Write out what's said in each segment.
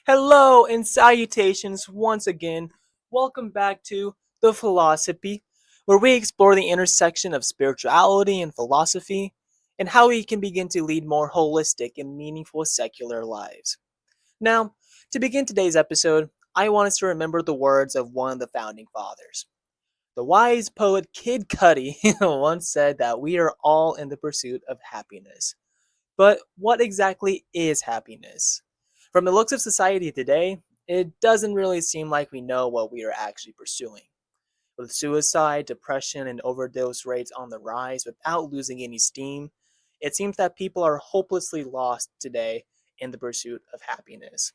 Hello and salutations once again. Welcome back to the Philos-Hippie, where we explore the intersection of spirituality and philosophy and how we can begin to lead more holistic and meaningful secular lives. Now, to begin today's episode, I want us to remember the words of one of the founding fathers. The wise poet Kid Cudi once said that we are all in the pursuit of happiness. But what exactly is happiness? From the looks of society today, it doesn't really seem like we know what we are actually pursuing. With suicide, depression, and overdose rates on the rise without losing any steam, it seems that people are hopelessly lost today in the pursuit of happiness.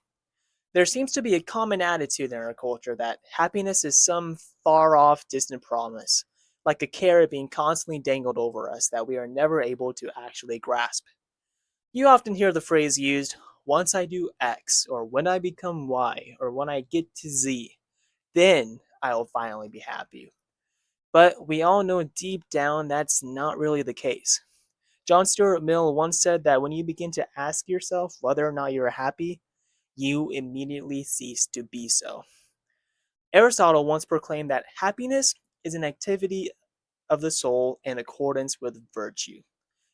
There seems to be a common attitude in our culture that happiness is some far off distant promise, like a carrot being constantly dangled over us that we are never able to actually grasp. You often hear the phrase used, once I do X, or when I become Y, or when I get to Z, then I will finally be happy. But we all know deep down that's not really the case. John Stuart Mill once said that when you begin to ask yourself whether or not you're happy, you immediately cease to be so. Aristotle once proclaimed that happiness is an activity of the soul in accordance with virtue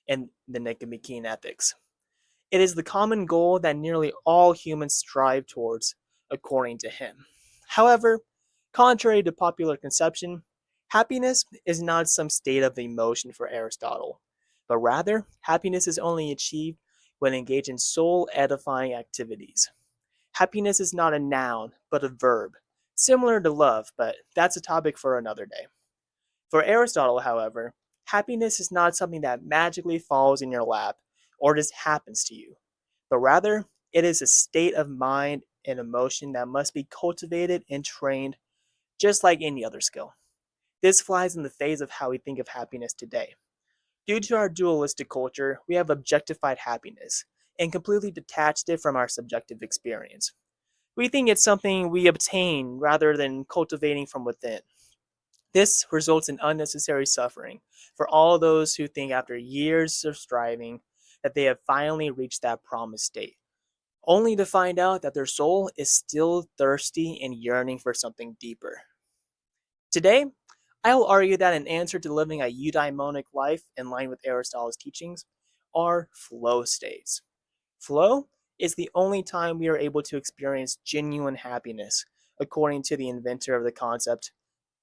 in the Nicomachean ethics. It is the common goal that nearly all humans strive towards, according to him. However, contrary to popular conception, happiness is not some state of emotion for Aristotle, but rather, happiness is only achieved when engaged in soul edifying activities. Happiness is not a noun, but a verb, similar to love, but that's a topic for another day. For Aristotle, however, happiness is not something that magically falls in your lap or just happens to you, but rather it is a state of mind and emotion that must be cultivated and trained just like any other skill. This flies in the face of how we think of happiness today. Due to our dualistic culture, we have objectified happiness and completely detached it from our subjective experience. We think it's something we obtain rather than cultivating from within. This results in unnecessary suffering for all those who think after years of striving that they have finally reached that promised state, only to find out that their soul is still thirsty and yearning for something deeper. Today, I will argue that an answer to living a eudaimonic life in line with Aristotle's teachings are flow states. Flow is the only time we are able to experience genuine happiness, according to the inventor of the concept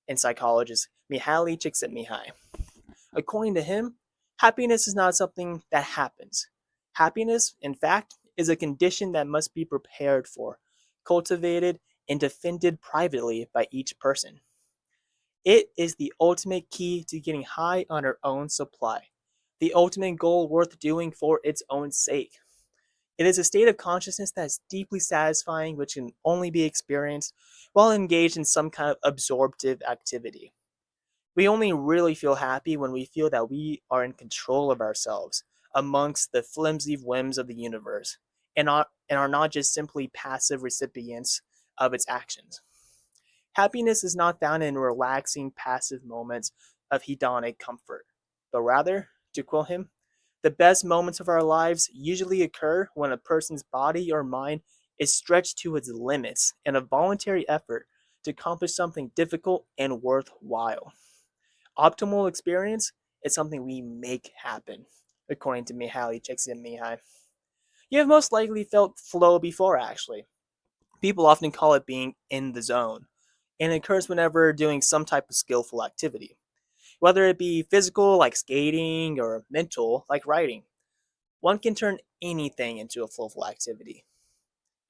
and psychologist Mihaly Csikszentmihalyi. According to him, happiness is not something that happens. Happiness, in fact, is a condition that must be prepared for, cultivated, and defended privately by each person. It is the ultimate key to getting high on our own supply, the ultimate goal worth doing for its own sake. It is a state of consciousness that is deeply satisfying, which can only be experienced while engaged in some kind of absorptive activity. We only really feel happy when we feel that we are in control of ourselves amongst the flimsy whims of the universe and are not just simply passive recipients of its actions. Happiness is not found in relaxing, passive moments of hedonic comfort, but rather, to quote him, the best moments of our lives usually occur when a person's body or mind is stretched to its limits in a voluntary effort to accomplish something difficult and worthwhile. Optimal experience is something we make happen, according to Mihaly Csikszentmihalyi. You have most likely felt flow before, actually. People often call it being in the zone, and it occurs whenever doing some type of skillful activity, whether it be physical, like skating, or mental, like writing. One can turn anything into a flowful activity.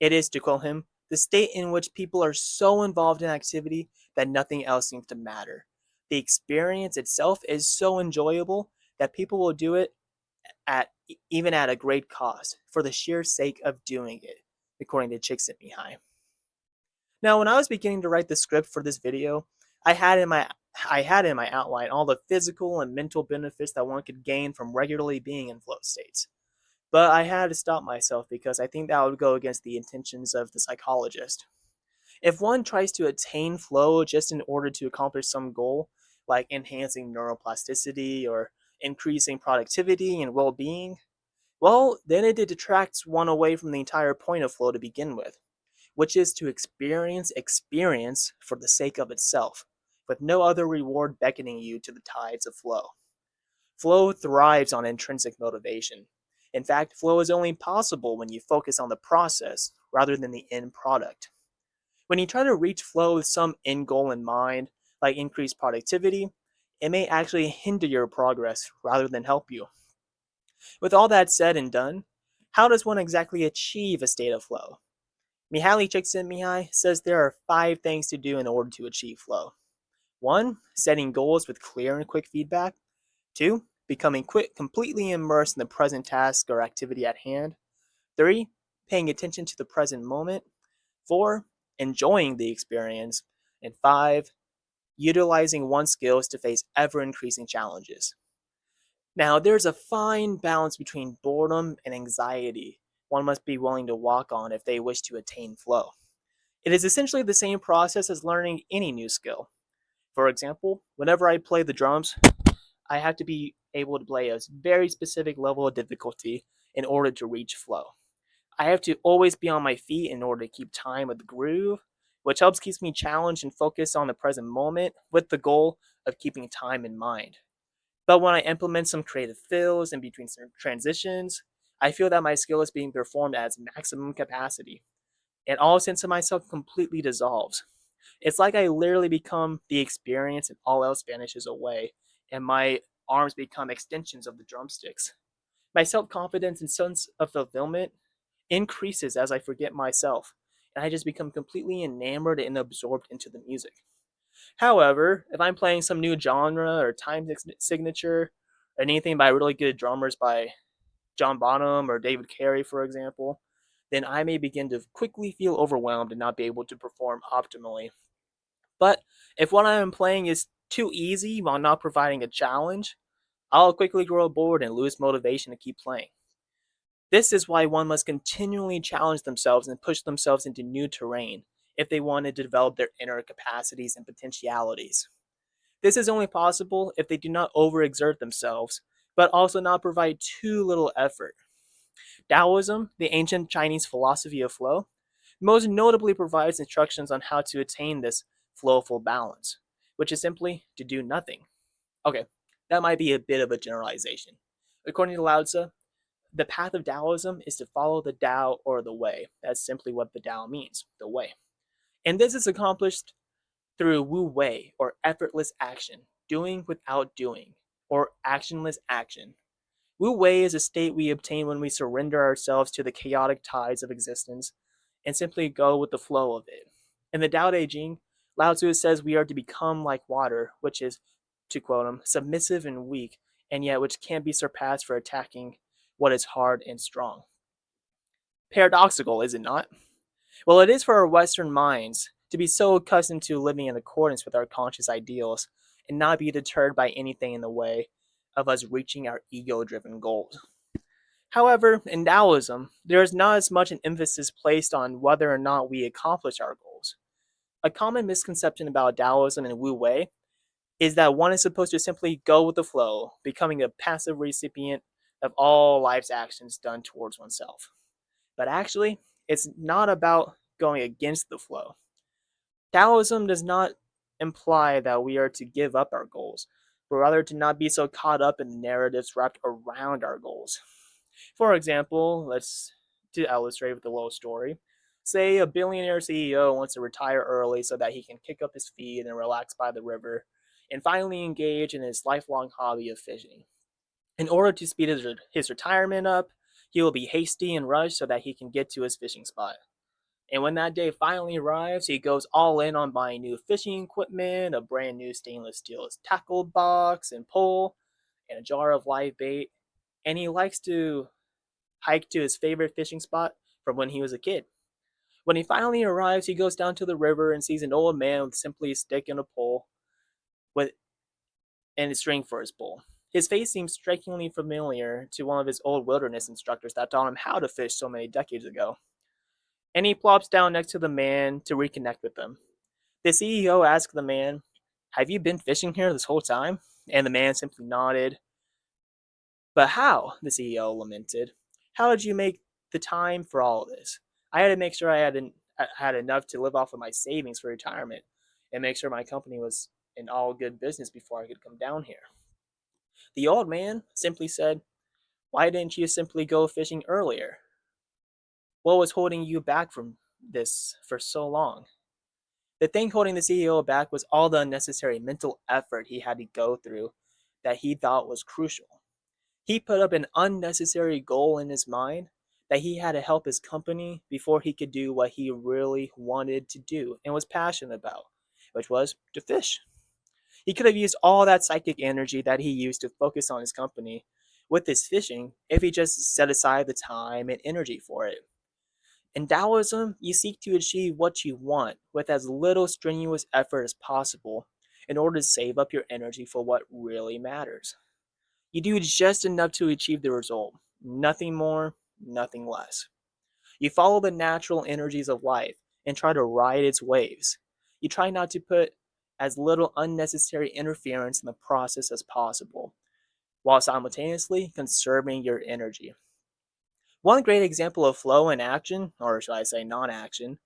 It is, to quote him, the state in which people are so involved in activity that nothing else seems to matter. The experience itself is so enjoyable that people will do it at even at a great cost for the sheer sake of doing it, according to Csikszentmihalyi. Now, when I was beginning to write the script for this video, I had in my I had in my outline all the physical and mental benefits that one could gain from regularly being in flow states. But I had to stop myself because I think that would go against the intentions of the psychologist. If one tries to attain flow just in order to accomplish some goal, like enhancing neuroplasticity or increasing productivity and well being, well, then it detracts one away from the entire point of flow to begin with. which is to experience for the sake of itself, with no other reward beckoning you to the tides of flow. Flow thrives on intrinsic motivation. In fact, flow is only possible when you focus on the process rather than the end product. When you try to reach flow with some end goal in mind, like increased productivity, it may actually hinder your progress rather than help you. With all that said and done, how does one exactly achieve a state of flow? Mihaly Csikszentmihalyi says there are 5 things to do in order to achieve flow. 1. Setting goals with clear and quick feedback. 2. Becoming completely immersed in the present task or activity at hand. 3. Paying attention to the present moment. 4. Enjoying the experience. And 5. Utilizing one's skills to face ever increasing challenges. Now, there's a fine balance between boredom and anxiety one must be willing to walk on if they wish to attain flow. It is essentially the same process as learning any new skill. For example, whenever I play the drums, I have to be able to play a very specific level of difficulty in order to reach flow. I have to always be on my feet in order to keep time with the groove, which helps keep me challenged and focused on the present moment with the goal of keeping time in mind. But when I implement some creative fills in between transitions, I feel that my skill is being performed at its maximum capacity, and all sense of myself completely dissolves. It's like I literally become the experience and all else vanishes away, and my arms become extensions of the drumsticks. My self confidence and sense of fulfillment increases as I forget myself, and I just become completely enamored and absorbed into the music. However, if I'm playing some new genre or time signature, or anything by really good drummers by John Bonham or David Carey, for example, then I may begin to quickly feel overwhelmed and not be able to perform optimally. But if what I am playing is too easy while not providing a challenge, I'll quickly grow bored and lose motivation to keep playing. This is why one must continually challenge themselves and push themselves into new terrain if they wanted to develop their inner capacities and potentialities. This is only possible if they do not overexert themselves, but also not provide too little effort. Taoism, the ancient Chinese philosophy of flow, most notably provides instructions on how to attain this flowful balance, which is simply to do nothing. Okay, that might be a bit of a generalization. According to Laozi, the path of Taoism is to follow the Tao or the way. That's simply what the Tao means, the way. And this is accomplished through Wu Wei, or effortless action, doing without doing, or actionless action. Wu Wei is a state we obtain when we surrender ourselves to the chaotic tides of existence and simply go with the flow of it. In the Tao Te Ching, Lao Tzu says we are to become like water, which is, to quote him, submissive and weak, and yet which can't be surpassed for attacking what is hard and strong. Paradoxical, is it not? Well, it is for our Western minds to be so accustomed to living in accordance with our conscious ideals and not be deterred by anything in the way of us reaching our ego driven goals. However, in Taoism, there is not as much an emphasis placed on whether or not we accomplish our goals. A common misconception about Taoism and Wu Wei is that one is supposed to simply go with the flow, becoming a passive recipient of all life's actions done towards oneself. But actually, it's not about going against the flow. Taoism does not imply that we are to give up our goals, but rather to not be so caught up in the narratives wrapped around our goals. For example, let's to illustrate with a little story. Say a billionaire CEO wants to retire early so that he can kick up his feet and relax by the river and finally engage in his lifelong hobby of fishing. In order to speed his retirement up, he will be hasty and rushed so that he can get to his fishing spot. And when that day finally arrives, he goes all in on buying new fishing equipment, a brand new stainless steel tackle box and pole, and a jar of live bait. And he likes to hike to his favorite fishing spot from when he was a kid. When he finally arrives, he goes down to the river and sees an old man with simply a stick and a pole with and a string for his pole. His face seems strikingly familiar to one of his old wilderness instructors that taught him how to fish so many decades ago. And he plops down next to the man to reconnect with them. The CEO asks the man, "Have you been fishing here this whole time?" And the man simply nodded. "But how?" the CEO lamented. "How did you make the time for all of this? I had to make sure had enough to live off of my savings for retirement and make sure my company was in all good business before I could come down here. The old man simply said, "Why didn't you simply go fishing earlier? What was holding you back from this for so long?" The thing holding the CEO back was all the unnecessary mental effort he had to go through that he thought was crucial. He put up an unnecessary goal in his mind that he had to help his company before he could do what he really wanted to do and was passionate about, which was to fish. He could have used all that psychic energy that he used to focus on his company with his fishing if he just set aside the time and energy for it. In Taoism, you seek to achieve what you want with as little strenuous effort as possible in order to save up your energy for what really matters. You do just enough to achieve the result, nothing more, nothing less. You follow the natural energies of life and try to ride its waves. You try not to put as little unnecessary interference in the process as possible, while simultaneously conserving your energy. One great example of flow in action, or should I say non action,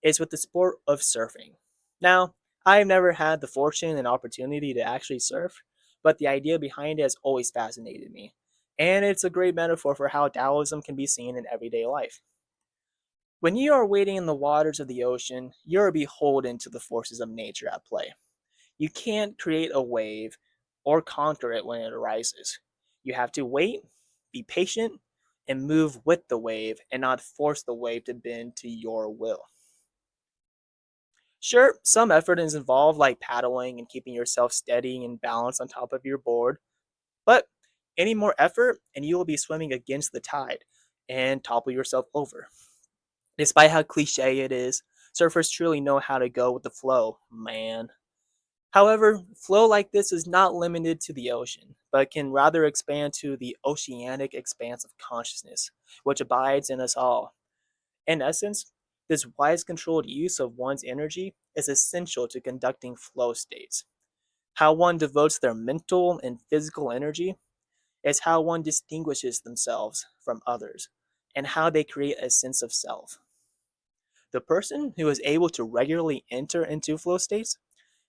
is with the sport of surfing. Now, I've never had the fortune and opportunity to actually surf, but the idea behind it has always fascinated me. And it's a great metaphor for how Taoism can be seen in everyday life. When you are wading in the waters of the ocean, you're beholden to the forces of nature at play. You can't create a wave or conquer it when it arises. You have to wait, be patient, and move with the wave and not force the wave to bend to your will. Sure, some effort is involved, like paddling and keeping yourself steady and balanced on top of your board, but any more effort and you will be swimming against the tide and topple yourself over. Despite how cliche it is, surfers truly know how to go with the flow, man. However, flow like this is not limited to the ocean, but can rather expand to the oceanic expanse of consciousness, which abides in us all. In essence, this wise controlled use of one's energy is essential to conducting flow states. How one devotes their mental and physical energy is how one distinguishes themselves from others and how they create a sense of self. The person who is able to regularly enter into flow states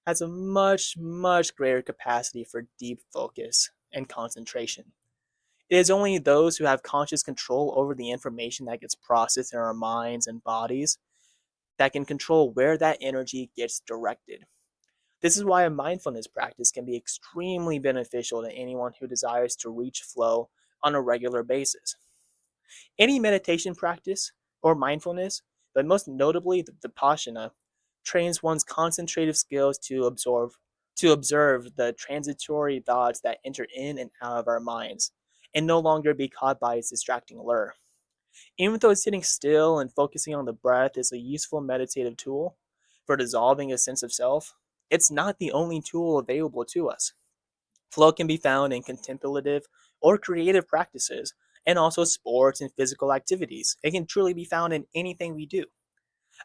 has a much, much greater capacity for deep focus and concentration. It is only those who have conscious control over the information that gets processed in our minds and bodies that can control where that energy gets directed. This is why a mindfulness practice can be extremely beneficial to anyone who desires to reach flow on a regular basis. Any meditation practice or mindfulness, but most notably the Vipassana, trains one's concentrative skills to observe the transitory thoughts that enter in and out of our minds and no longer be caught by its distracting lure. Even though sitting still and focusing on the breath is a useful meditative tool for dissolving a sense of self, it's not the only tool available to us. Flow can be found in contemplative or creative practices and also sports and physical activities. It can truly be found in anything we do.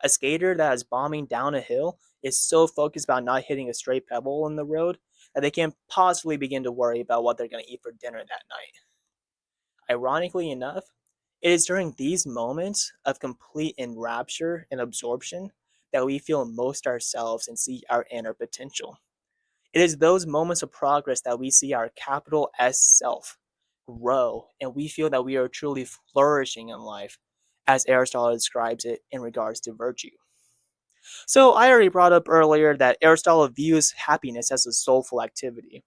A skater that is bombing down a hill is so focused about not hitting a stray pebble in the road that they can't possibly begin to worry about what they're going to eat for dinner that night. Ironically enough, it is during these moments of complete enrapture and absorption that we feel most ourselves and see our inner potential. It is those moments of progress that we see our capital S self grow and we feel that we are truly flourishing in life, as Aristotle describes it in regards to virtue. So, I already brought up earlier that Aristotle views happiness as a soulful activity.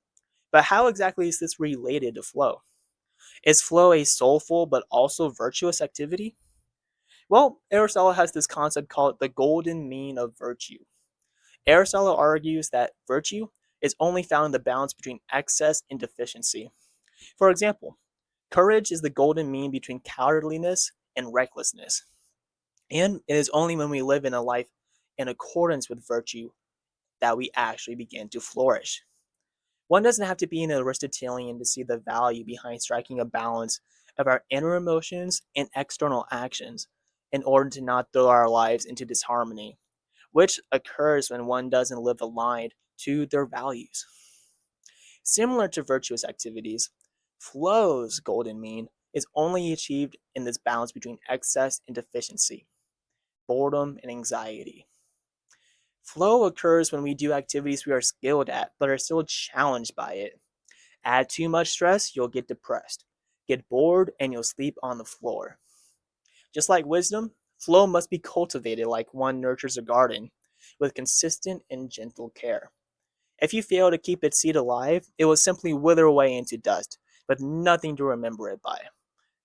But how exactly is this related to flow? Is flow a soulful but also virtuous activity? Well, Aristotle has this concept called the golden mean of virtue. Aristotle argues that virtue is only found in the balance between excess and deficiency. For example, courage is the golden mean between cowardliness and recklessness. And it is only when we live in a life in accordance with virtue that we actually begin to flourish. One doesn't have to be an Aristotelian to see the value behind striking a balance of our inner emotions and external actions in order to not throw our lives into disharmony, which occurs when one doesn't live aligned to their values. Similar to virtuous activities, flow's golden mean is only achieved in this balance between excess and deficiency. boredom, and anxiety. Flow occurs when we do activities we are skilled at but are still challenged by it. Add too much stress, you'll get depressed. Get bored, and you'll sleep on the floor. Just like wisdom, flow must be cultivated like one nurtures a garden, with consistent and gentle care. If you fail to keep its seed alive, it will simply wither away into dust, with nothing to remember it by.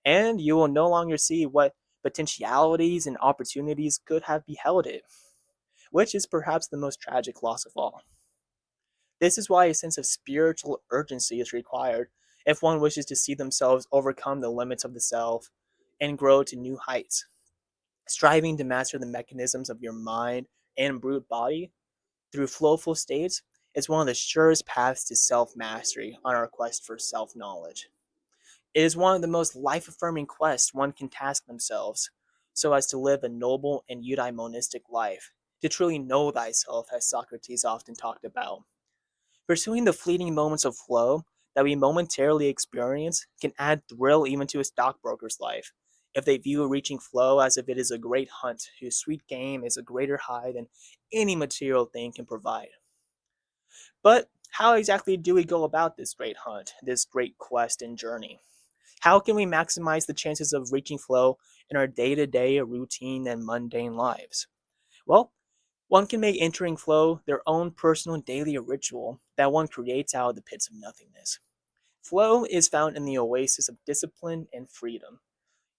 And you will no longer see what potentialities and opportunities could have beheld it, which is perhaps the most tragic loss of all. This is why a sense of spiritual urgency is required if one wishes to see themselves overcome the limits of the self and grow to new heights. Striving to master the mechanisms of your mind and brute body through flowful states is one of the surest paths to self mastery on our quest for self knowledge. It is one of the most life affirming quests one can task themselves so as to live a noble and eudaimonistic life, to truly know thyself, as Socrates often talked about. Pursuing the fleeting moments of flow that we momentarily experience can add thrill even to a stockbroker's life, if they view reaching flow as if it is a great hunt whose sweet game is a greater high than any material thing can provide. But how exactly do we go about this great hunt, this great quest and journey? How can we maximize the chances of reaching flow in our day to day, routine, and mundane lives? Well, one can make entering flow their own personal daily ritual that one creates out of the pits of nothingness. Flow is found in the oasis of discipline and freedom,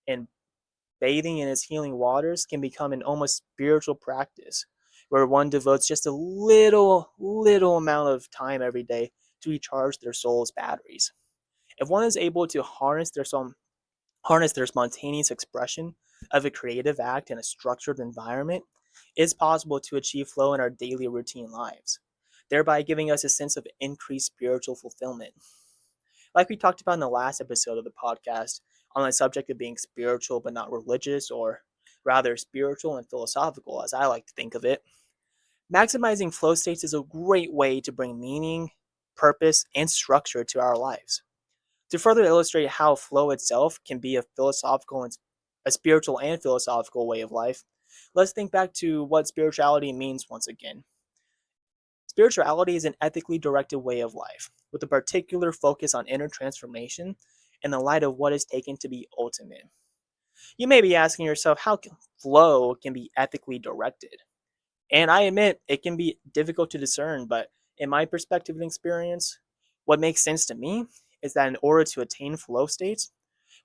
and bathing in its healing waters can become an almost spiritual practice where one devotes just a little amount of time every day to recharge their soul's batteries. If one is able to harness their spontaneous expression of a creative act in a structured environment, it is possible to achieve flow in our daily routine lives, thereby giving us a sense of increased spiritual fulfillment. Like we talked about in the last episode of the podcast on the subject of being spiritual but not religious, or rather spiritual and philosophical, as I like to think of it, maximizing flow states is a great way to bring meaning, purpose, and structure to our lives. To further illustrate how flow itself can be a spiritual and philosophical way of life, let's think back to what spirituality means once again. Spirituality is an ethically directed way of life, with a particular focus on inner transformation in the light of what is taken to be ultimate. You may be asking yourself how flow can be ethically directed. And I admit it can be difficult to discern, but in my perspective and experience, what makes sense to me is that in order to attain flow states,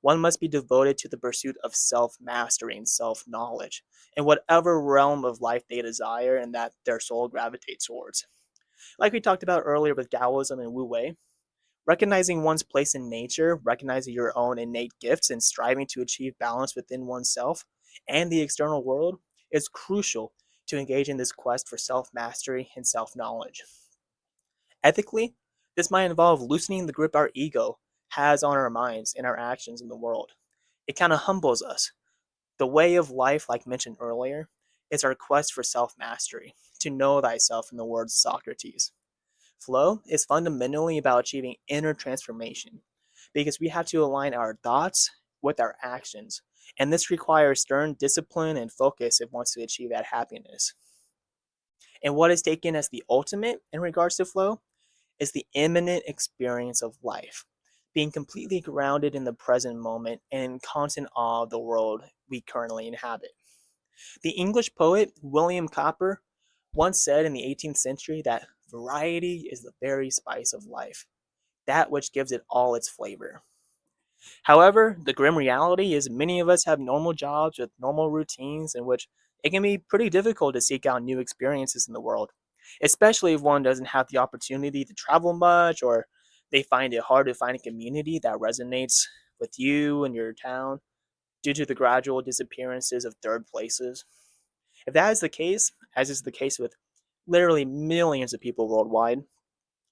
one must be devoted to the pursuit of self mastery and self knowledge in whatever realm of life they desire and that their soul gravitates towards. Like we talked about earlier with Taoism and Wu Wei, recognizing one's place in nature, recognizing your own innate gifts, and striving to achieve balance within oneself and the external world is crucial to engage in this quest for self mastery and self knowledge. Ethically, this might involve loosening the grip our ego has on our minds and our actions in the world. It kind of humbles us. The way of life, like mentioned earlier, is our quest for self mastery, to know thyself, in the words of Socrates. Flow is fundamentally about achieving inner transformation because we have to align our thoughts with our actions, and this requires stern discipline and focus if one wants to achieve that happiness. And what is taken as the ultimate in regards to flow is the imminent experience of life, being completely grounded in the present moment and in constant awe of the world we currently inhabit. The English poet William Cowper once said in the 18th century that variety is the very spice of life, that which gives it all its flavor. However, the grim reality is many of us have normal jobs with normal routines in which it can be pretty difficult to seek out new experiences in the world, especially if one doesn't have the opportunity to travel much or they find it hard to find a community that resonates with you and your town due to the gradual disappearances of third places. If that is the case, as is the case with literally millions of people worldwide,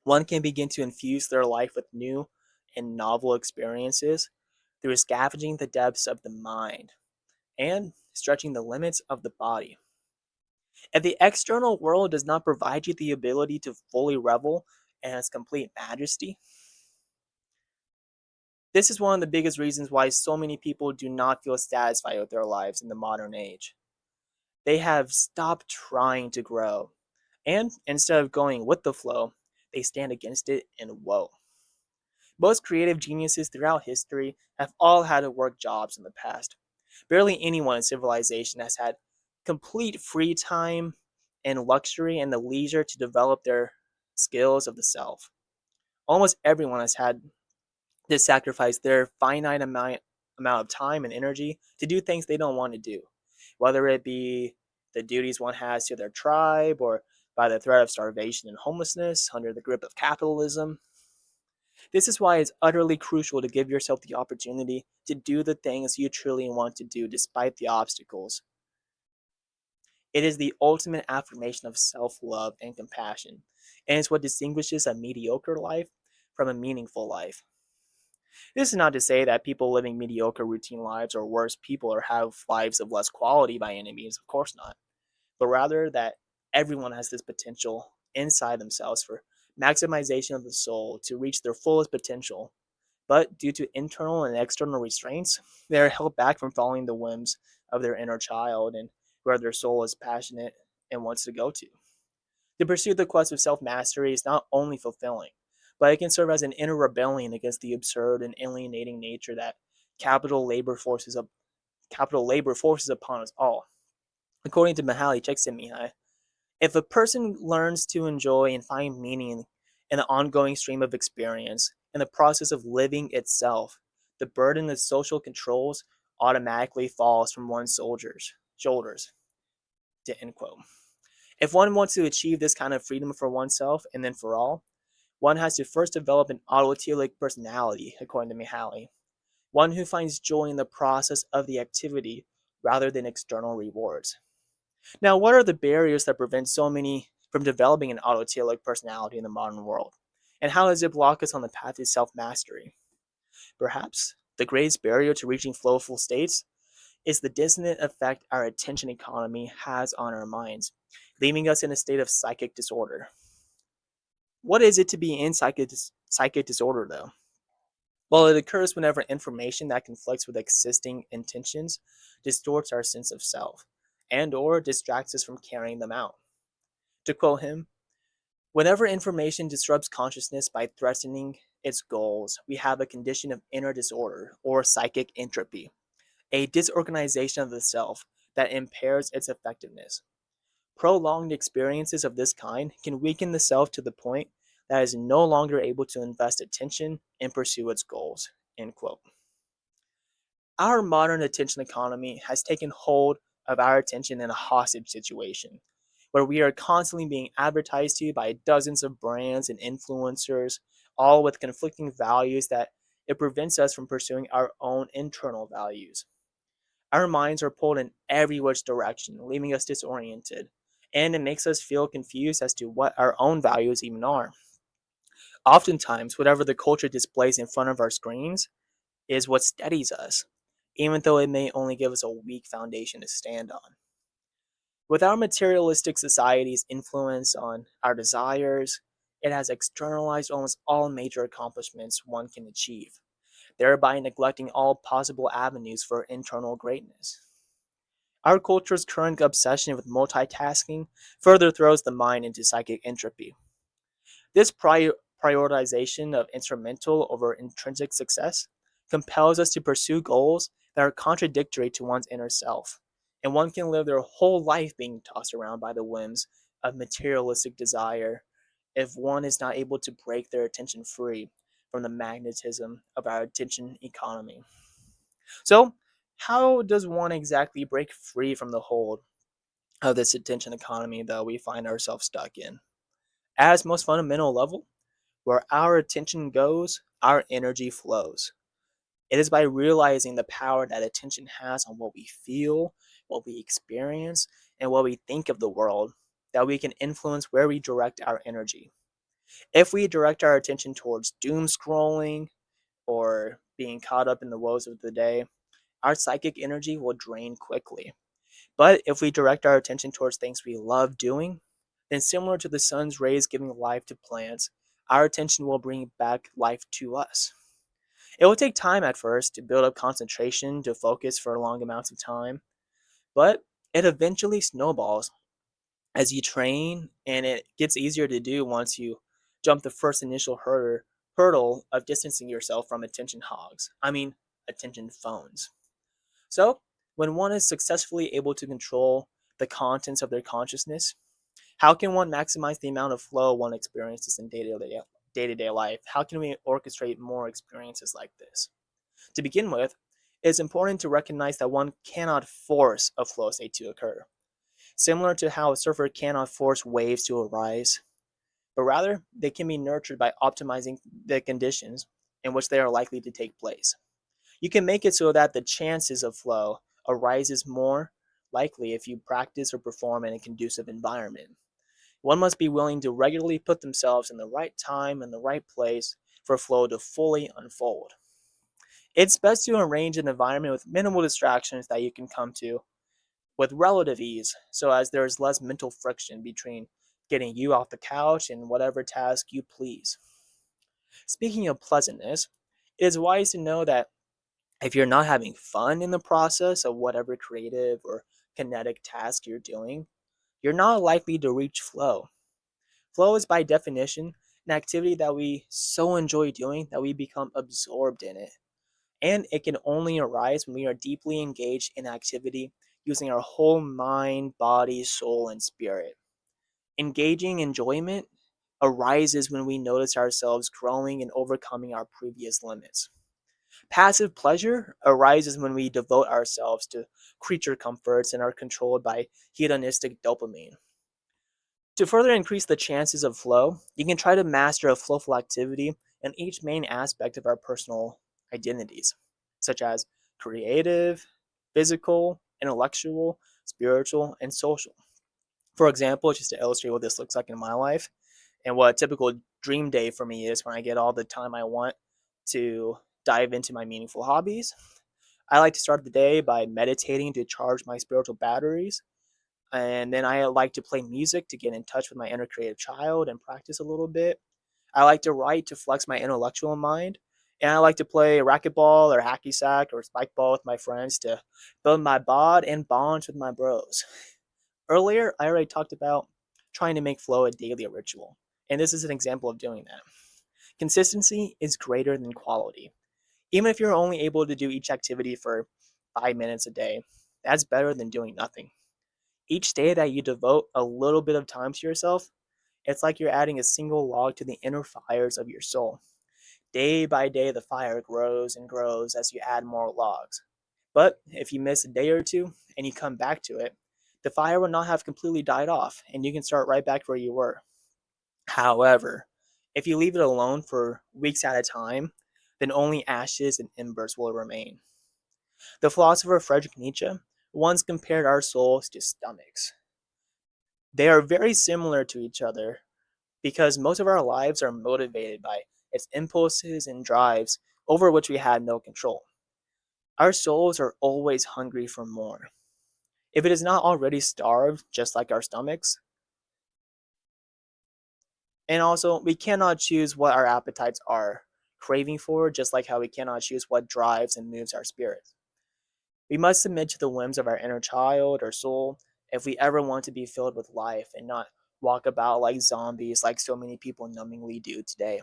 one can begin to infuse their life with new and novel experiences through scavenging the depths of the mind and stretching the limits of the body. If the external world does not provide you the ability to fully revel in its complete majesty, this is one of the biggest reasons why so many people do not feel satisfied with their lives in the modern age. They have stopped trying to grow. And instead of going with the flow, they stand against it and woe. Most creative geniuses throughout history have all had to work jobs in the past. Barely anyone in civilization has had complete free time and luxury and the leisure to develop their skills of the self. Almost everyone has had to sacrifice their finite amount of time and energy to do things they don't want to do, whether it be the duties one has to their tribe or by the threat of starvation and homelessness under the grip of capitalism. This is why it's utterly crucial to give yourself the opportunity to do the things you truly want to do despite the obstacles. It is the ultimate affirmation of self love and compassion, and it's what distinguishes a mediocre life from a meaningful life. This is not to say that people living mediocre routine lives are worse people or have lives of less quality by any means, of course not, but rather that everyone has this potential inside themselves for maximization of the soul to reach their fullest potential. But due to internal and external restraints, they are held back from following the whims of their inner child and where their soul is passionate and wants to go to. To pursue the quest of self mastery is not only fulfilling, but it can serve as an inner rebellion against the absurd and alienating nature that capital labor forces up capital labor forces upon us all. According to Mihaly Csikszentmihalyi, if a person learns to enjoy and find meaning in the ongoing stream of experience, in the process of living itself, the burden of social controls automatically falls from one's shoulders. To end quote. If one wants to achieve this kind of freedom for oneself and then for all, one has to first develop an autotelic personality, according to Mihaly, one who finds joy in the process of the activity rather than external rewards. Now, what are the barriers that prevent so many from developing an autotelic personality in the modern world? And how does it block us on the path to self mastery? Perhaps the greatest barrier to reaching flowful states is the dissonant effect our attention economy has on our minds, leaving us in a state of psychic disorder. What is it to be in psychic disorder, though? Well, it occurs whenever information that conflicts with existing intentions distorts our sense of self and or distracts us from carrying them out. To quote him, whenever information disrupts consciousness by threatening its goals, we have a condition of inner disorder or psychic entropy, a disorganization of the self that impairs its effectiveness. Prolonged experiences of this kind can weaken the self to the point that it is no longer able to invest attention and pursue its goals. End quote. Our modern attention economy has taken hold of our attention in a hostage situation, where we are constantly being advertised to by dozens of brands and influencers, all with conflicting values that it prevents us from pursuing our own internal values. Our minds are pulled in every which direction, leaving us disoriented, and it makes us feel confused as to what our own values even are. Oftentimes, whatever the culture displays in front of our screens is what steadies us, even though it may only give us a weak foundation to stand on. With our materialistic society's influence on our desires, it has externalized almost all major accomplishments one can achieve, thereby neglecting all possible avenues for internal greatness. Our culture's current obsession with multitasking further throws the mind into psychic entropy. This prioritization of instrumental over intrinsic success compels us to pursue goals that are contradictory to one's inner self, and one can live their whole life being tossed around by the whims of materialistic desire if one is not able to break their attention free from the magnetism of our attention economy. So, how does one exactly break free from the hold of this attention economy that we find ourselves stuck in? At its most fundamental level, where our attention goes, our energy flows. It is by realizing the power that attention has on what we feel, what we experience, and what we think of the world that we can influence where we direct our energy. If we direct our attention towards doom scrolling or being caught up in the woes of the day, our psychic energy will drain quickly. But if we direct our attention towards things we love doing, then similar to the sun's rays giving life to plants, our attention will bring back life to us. It will take time at first to build up concentration to focus for long amounts of time, but It eventually snowballs as you train, and it gets easier to do once you jump the first initial hurdle of distancing yourself from attention hogs. I mean, attention phones. So, when one is successfully able to control the contents of their consciousness, how can one maximize the amount of flow one experiences in day-to-day life? How can we orchestrate more experiences like this? To begin with, it's important to recognize that one cannot force a flow state to occur. Similar to how a surfer cannot force waves to arise, but rather they can be nurtured by optimizing the conditions in which they are likely to take place. You can make it so that the chances of flow arises more likely if you practice or perform in a conducive environment. One must be willing to regularly put themselves in the right time and the right place for flow to fully unfold. It's best to arrange an environment with minimal distractions that you can come to with relative ease, so as there is less mental friction between getting you off the couch and whatever task you please. Speaking of pleasantness, it is wise to know that if you're not having fun in the process of whatever creative or kinetic task you're doing, you're not likely to reach flow. Flow is by definition an activity that we so enjoy doing that we become absorbed in it. And it can only arise when we are deeply engaged in activity using our whole mind, body, soul, and spirit. Engaging enjoyment arises when we notice ourselves growing and overcoming our previous limits. Passive pleasure arises when we devote ourselves to creature comforts and are controlled by hedonistic dopamine. To further increase the chances of flow, you can try to master a flowful activity in each main aspect of our personal identities, such as creative, physical, intellectual, spiritual, and social. For example, just to illustrate what this looks like in my life and what a typical dream day for me is when I get all the time I want to dive into my meaningful hobbies. I like to start the day by meditating to charge my spiritual batteries, and then I like to play music to get in touch with my inner creative child and practice a little bit. I like to write to flex my intellectual mind, and I like to play racquetball or hacky sack or spike ball with my friends to build my bod and bonds with my bros. Earlier, I already talked about trying to make flow a daily ritual, and this is an example of doing that. Consistency is greater than quality. Even if you're only able to do each activity for 5 minutes a day, that's better than doing nothing. Each day that you devote a little bit of time to yourself, it's like you're adding a single log to the inner fires of your soul. Day by day, the fire grows and grows as you add more logs. But if you miss a day or two and you come back to it, the fire will not have completely died off and you can start right back where you were. However, if you leave it alone for weeks at a time, then only ashes and embers will remain. The philosopher Friedrich Nietzsche once compared our souls to stomachs. They are very similar to each other because most of our lives are motivated by its impulses and drives over which we have no control. Our souls are always hungry for more. If it is not already starved, just like our stomachs, and also we cannot choose what our appetites are craving for, just like how we cannot choose what drives and moves our spirits. We must submit to the whims of our inner child or soul if we ever want to be filled with life and not walk about like zombies like so many people numbingly do today.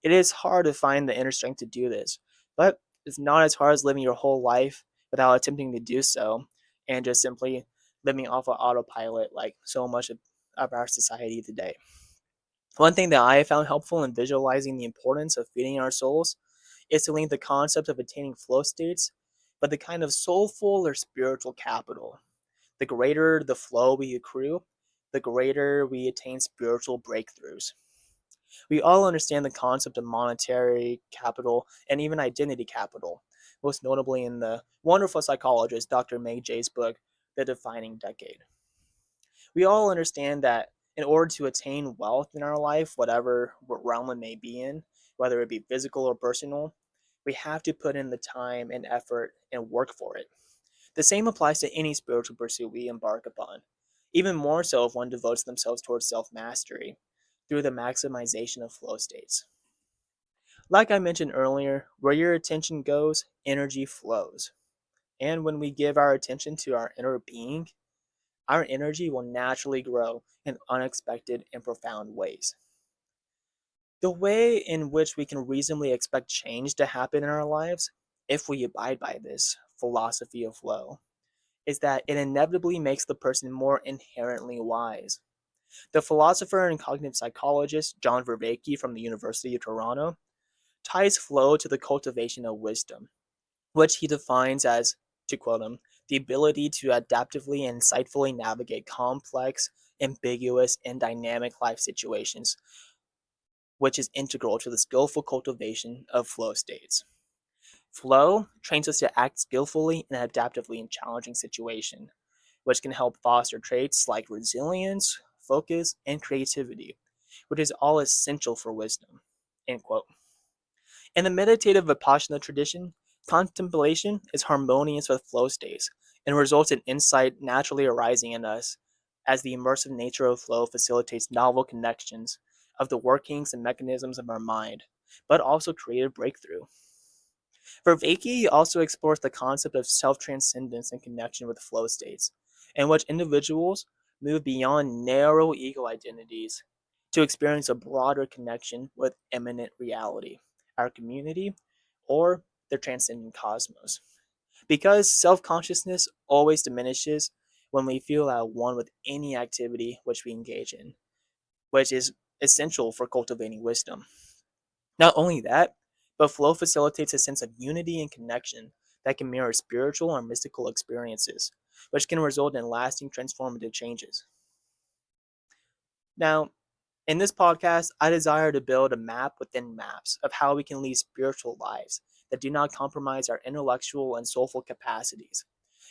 It is hard to find the inner strength to do this, but it's not as hard as living your whole life without attempting to do so and just simply living off of autopilot like so much of our society today. One thing that I have found helpful in visualizing the importance of feeding our souls is to link the concept of attaining flow states, but the kind of soulful or spiritual capital. The greater the flow we accrue, the greater we attain spiritual breakthroughs. We all understand the concept of monetary capital and even identity capital, most notably in the wonderful psychologist Dr. Meg Jay's book, The Defining Decade. We all understand that in order to attain wealth in our life, whatever realm it may be in, whether it be physical or personal, we have to put in the time and effort and work for it. The same applies to any spiritual pursuit we embark upon, even more so if one devotes themselves towards self mastery through the maximization of flow states. Like I mentioned earlier, where your attention goes, energy flows. And when we give our attention to our inner being, our energy will naturally grow in unexpected and profound ways. The way in which we can reasonably expect change to happen in our lives, if we abide by this philosophy of flow, is that it inevitably makes the person more inherently wise. The philosopher and cognitive psychologist John Vervaeke from the University of Toronto ties flow to the cultivation of wisdom, which he defines as, to quote him, the ability to adaptively and insightfully navigate complex, ambiguous, and dynamic life situations, which is integral to the skillful cultivation of flow states. Flow trains us to act skillfully and adaptively in challenging situations, which can help foster traits like resilience, focus, and creativity, which is all essential for wisdom. End quote. In the meditative Vipassana tradition, contemplation is harmonious with flow states and results in insight naturally arising in us, as the immersive nature of flow facilitates novel connections of the workings and mechanisms of our mind, but also creative breakthrough. Vervaeke also explores the concept of self-transcendence in connection with flow states, in which individuals move beyond narrow ego identities to experience a broader connection with immanent reality, our community, or the transcendent cosmos. Because self-consciousness always diminishes when we feel at one with any activity which we engage in, which is essential for cultivating wisdom. Not only that, but flow facilitates a sense of unity and connection that can mirror spiritual or mystical experiences, which can result in lasting transformative changes. Now, in this podcast, I desire to build a map within maps of how we can lead spiritual lives that do not compromise our intellectual and soulful capacities.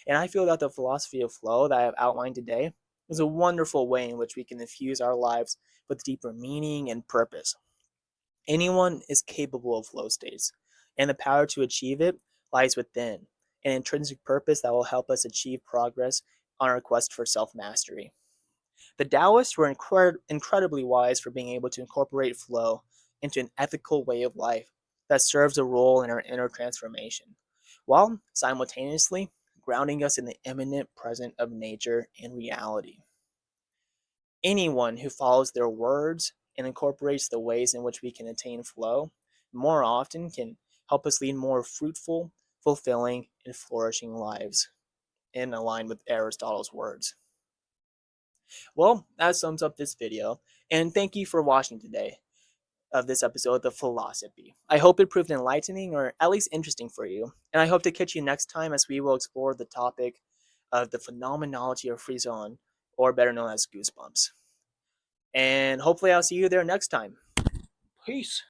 And I feel that the philosophy of flow that I have outlined today is a wonderful way in which we can infuse our lives with deeper meaning and purpose. Anyone is capable of flow states, and the power to achieve it lies within an intrinsic purpose that will help us achieve progress on our quest for self mastery. The Taoists were incredibly wise for being able to incorporate flow into an ethical way of life that serves a role in our inner transformation, while simultaneously grounding us in the immanent present of nature and reality. Anyone who follows their words and incorporates the ways in which we can attain flow more often can help us lead more fruitful, fulfilling, and flourishing lives in line with Aristotle's words. Well, that sums up this video, and thank you for watching today of this episode of The Philosophy. I hope it proved enlightening or at least interesting for you, and I hope to catch you next time as we will explore the topic of the phenomenology of frisson, or better known as goosebumps. And hopefully I'll see you there next time. Peace.